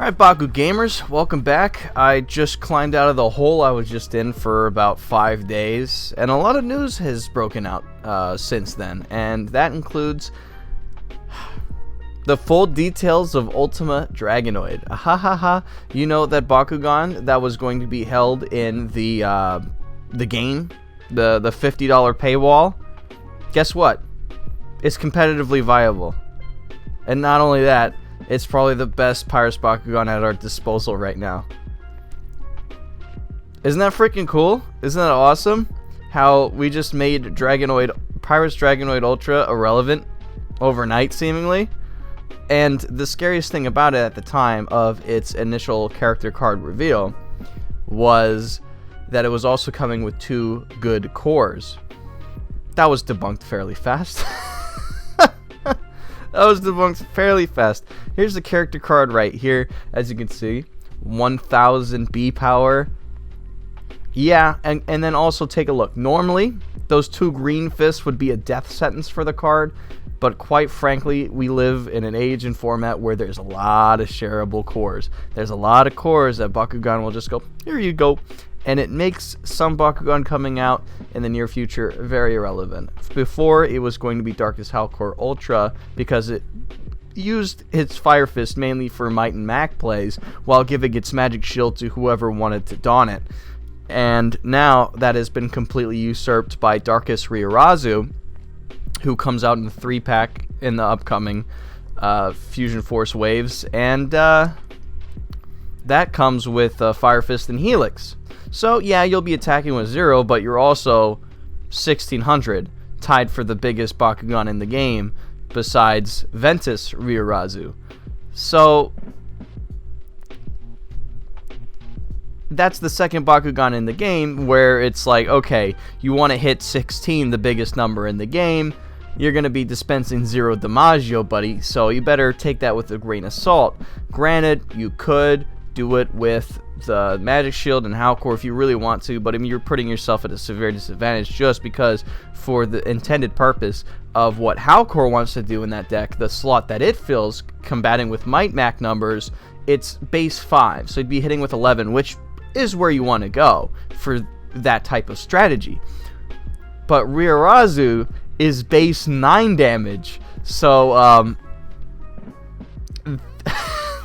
Alright, Baku Gamers, welcome back. I just climbed out of the hole I was just in for about 5 days, and a lot of news has broken out since then, and that includes the full details of Ultima Dragonoid. You know that Bakugan that was going to be held in the game, the $50 paywall? Guess what? It's competitively viable. And not only that, it's probably the best Pyrus Bakugan at our disposal right now. Isn't that freaking cool? Isn't that awesome? How we just made Pyrus Dragonoid Ultra irrelevant overnight, seemingly. And the scariest thing about it at the time of its initial character card reveal was that it was also coming with 2 good cores. That was debunked fairly fast. That was debunked fairly fast. Here's the character card right here, as you can see. 1000 B power. Yeah, and then also take a look. Normally, those 2 green fists would be a death sentence for the card, but quite frankly, we live in an age and format where there's a lot of shareable cores. There's a lot of cores that Bakugan will just go, here you go. And it makes some Bakugan coming out in the near future very irrelevant. Before, it was going to be Darkus Howlkor Ultra because it used its Fire Fist mainly for Might and Mac plays while giving its Magic Shield to whoever wanted to don it. And now that has been completely usurped by Darkus Ryurazu, who comes out in the 3-pack in the upcoming Fusion Force waves. And that comes with Fire Fist and Helix. So, yeah, you'll be attacking with 0, but you're also 1600, tied for the biggest Bakugan in the game, besides Ventus Ryurazu. So, that's the second Bakugan in the game where it's like, okay, you want to hit 16, the biggest number in the game, you're going to be dispensing 0 Damaggio, buddy, so you better take that with a grain of salt. Granted, you could do it with the Magic Shield and Howlkor if you really want to, but I mean, you're putting yourself at a severe disadvantage just because for the intended purpose of what Howlkor wants to do in that deck, the slot that it fills, combating with Might Mac numbers, it's base 5, so you'd be hitting with 11, which is where you want to go for that type of strategy. But Ryurazu is base 9 damage, so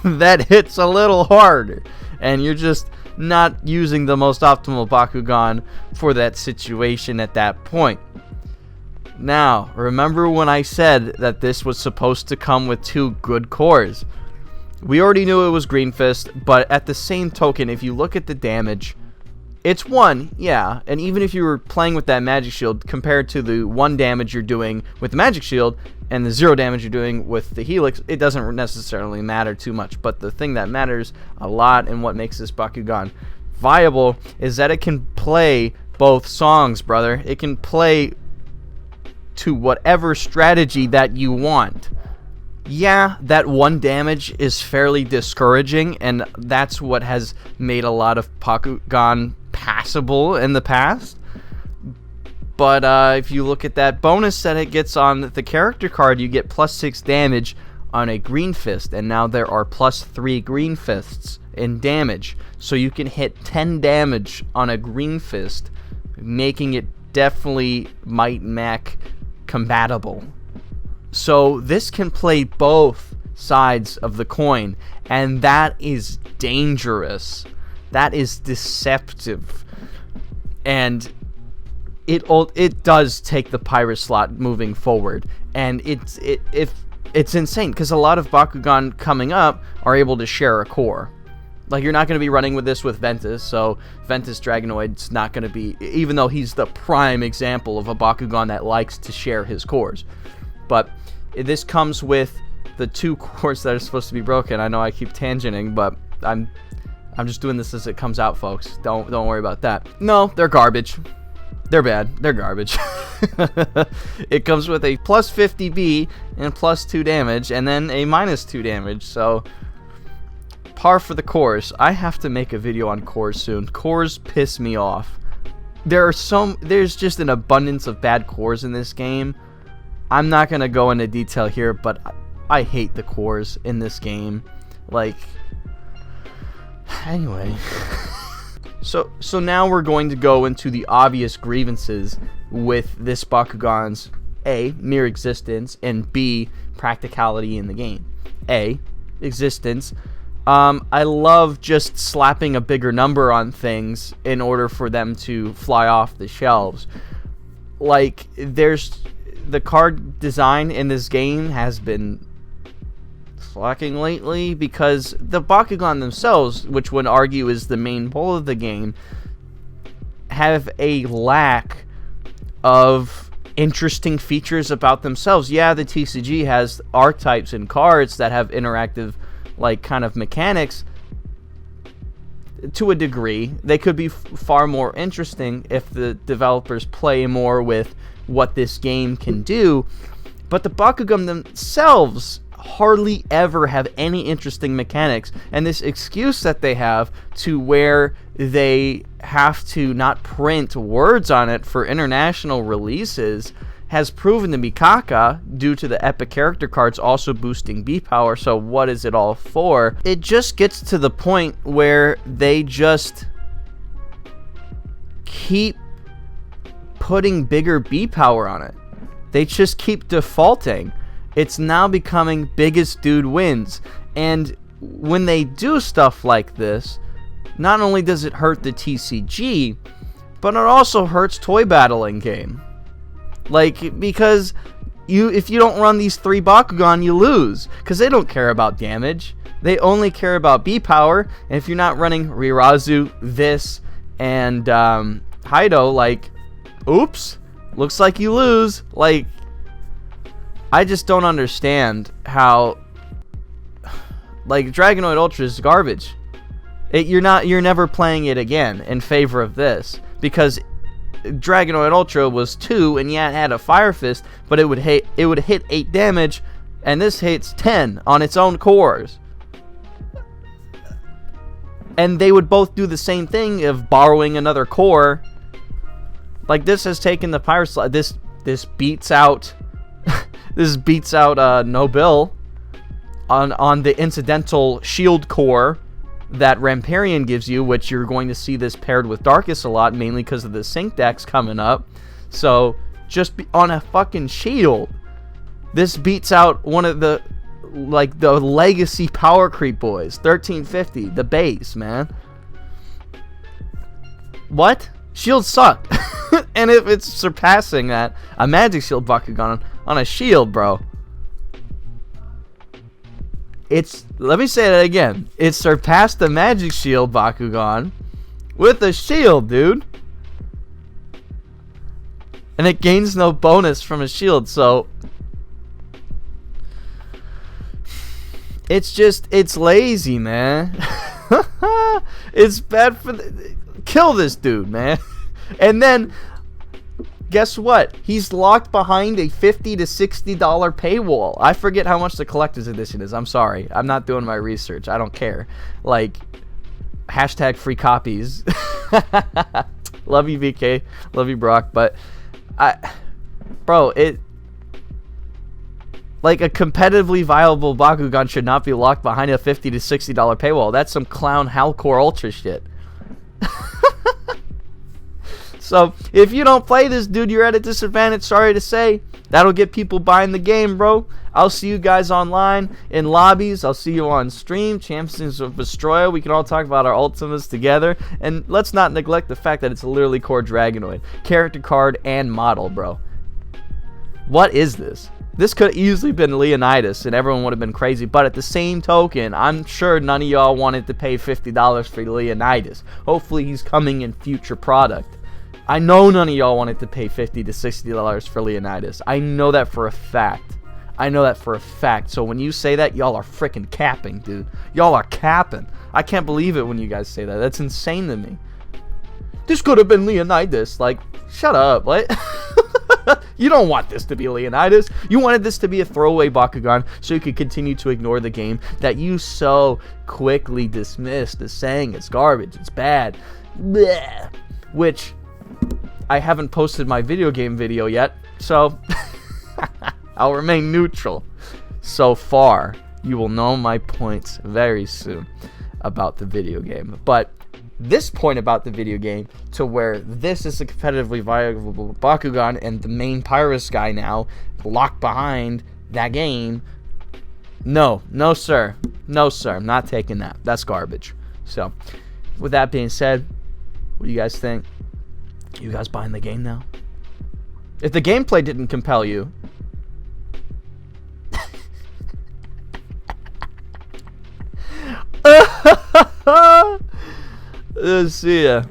that hits a little harder, and you're just not using the most optimal Bakugan for that situation at that point. Now, remember when I said that this was supposed to come with 2 good cores? We already knew it was Green Fist, but at the same token, if you look at the damage, it's 1, yeah, and even if you were playing with that Magic Shield, compared to the 1 damage you're doing with the Magic Shield, and the 0 damage you're doing with the Helix, it doesn't necessarily matter too much. But the thing that matters a lot and what makes this Bakugan viable is that it can play both songs, brother. It can play to whatever strategy that you want. Yeah, that 1 damage is fairly discouraging, and that's what has made a lot of Bakugan passable in the past. But if you look at that bonus that it gets on the character card, you get plus 6 damage on a Green Fist, and now there are plus 3 Green Fists in damage. So you can hit 10 damage on a Green Fist, making it definitely Might Mac compatible. So this can play both sides of the coin, and that is dangerous. That is deceptive. And it does take the Pyrus slot moving forward, and it's insane because a lot of Bakugan coming up are able to share a core. Like, you're not going to be running with this with Ventus, so Ventus Dragonoid's not going to be, even though he's the prime example of a Bakugan that likes to share his cores. But this comes with the 2 cores that are supposed to be broken. I know I keep tangenting, but I'm just doing this as it comes out, folks. Don't worry about that. No, they're garbage. They're bad. They're garbage. It comes with a plus 50B and plus 2 damage, and then a minus 2 damage. So, par for the cores. I have to make a video on cores soon. Cores piss me off. There's just an abundance of bad cores in this game. I'm not going to go into detail here, but I hate the cores in this game. Like, Anyway. So now we're going to go into the obvious grievances with this Bakugan's A, mere existence, and B, practicality in the game. A, existence. I love just slapping a bigger number on things in order for them to fly off the shelves. Like, the card design in this game has been slacking lately because the Bakugan themselves, which one argue is the main pull of the game, have a lack of interesting features about themselves. Yeah, the TCG has archetypes and cards that have interactive, like, kind of mechanics to a degree. They could be far more interesting if the developers play more with what this game can do, but the Bakugan themselves hardly ever have any interesting mechanics, and this excuse that they have to where they have to not print words on it for international releases has proven to be caca due to the epic character cards also boosting B power. So what is it all for? It just gets to the point where they just keep putting bigger B power on it. They just keep defaulting. It's now becoming biggest dude wins. And when they do stuff like this, not only does it hurt the TCG, but it also hurts toy battling game. Like, because if you don't run these 3 Bakugan, you lose. Because they don't care about damage. They only care about B power. And if you're not running Rirazu, this, and Haido, like, oops, looks like you lose. Like, I just don't understand how, like, Dragonoid Ultra is garbage. You're never playing it again in favor of this, because Dragonoid Ultra was 2, and yeah, it had a Fire Fist, but it would hit 8 damage, and this hits 10 on its own cores. And they would both do the same thing of borrowing another core. Like, this has taken the Pyrus. This beats out. This beats out Nobil on the incidental shield core that Ramparian gives you, which you're going to see this paired with Darkus a lot, mainly because of the sync decks coming up. So just on a fucking shield, this beats out one of the, like, the legacy power creep boys, 1350, the base, man. What? Shields suck. And if it's surpassing that, a Magic Shield Bakugan on a shield, bro. Let me say that again. It surpassed the Magic Shield Bakugan with a shield, dude. And it gains no bonus from a shield, so it's lazy, man. It's bad for kill this dude, man. And then guess what? He's locked behind a $50 to $60 paywall. I forget how much the collector's edition is. I'm sorry. I'm not doing my research. I don't care. Like, hashtag free copies. Love you, VK. Love you, Brock. But bro, like, a competitively viable Bakugan should not be locked behind a $50 to $60 paywall. That's some clown Howlkor Ultra shit. So, if you don't play this, dude, you're at a disadvantage, sorry to say. That'll get people buying the game, bro. I'll see you guys online in lobbies. I'll see you on stream, Champions of Vestroia. We can all talk about our Ultimas together. And let's not neglect the fact that it's literally core Dragonoid. Character card and model, bro. What is this? This could have easily been Leonidas, and everyone would have been crazy. But at the same token, I'm sure none of y'all wanted to pay $50 for Leonidas. Hopefully he's coming in future product. I know none of y'all wanted to pay $50 to $60 for Leonidas. I know that for a fact. So when you say that, y'all are freaking capping, dude. Y'all are capping. I can't believe it when you guys say that. That's insane to me. This could have been Leonidas. Like, shut up. What? You don't want this to be Leonidas. You wanted this to be a throwaway Bakugan so you could continue to ignore the game that you so quickly dismissed as saying it's garbage, it's bad. Blech. Which I haven't posted my video game video yet, so I'll remain neutral. So far, you will know my points very soon. about the video game. But this point about the video game, to where this is a competitively viable Bakugan and the main Pyrus guy now locked behind that game, no sir, I'm not taking that. That's garbage. So with that being said, what do you guys think? You guys buying the game now? If the gameplay didn't compel you, see ya.